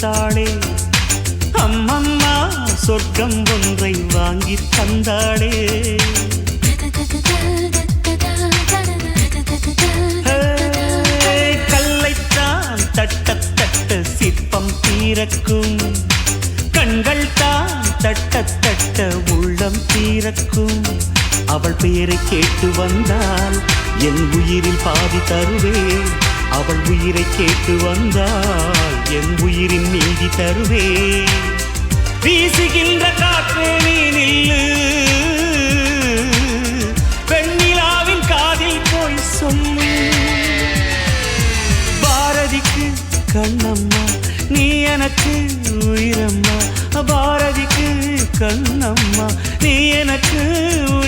கொடுத்தாளே அம்மம்மா சொர்க்கம் ஒன்றை வாங்கி தந்தாளே கல்லைத்தான் தட்ட தட்ட சிற்பம் தீரக்கும் கண்கள் தான் தட்ட தட்ட உள்ளம் தீரக்கும் அவள் பெயரை கேட்டு வந்தால் என் உயிரில் பாதி தருவேன் அவள் உயிரை கேட்டு வந்தால் என் உயிரின் நீதி தருவேன் வீசுகின்ற காற்றே நீ நில்லு பெண்ணிலாவின் காதில் போய் சொல்லு பாரதிக்கு கண்ணம்மா நீ எனக்கு உயிரம்மா பாரதிக்கு கண்ணம்மா நீ எனக்கு உயிர்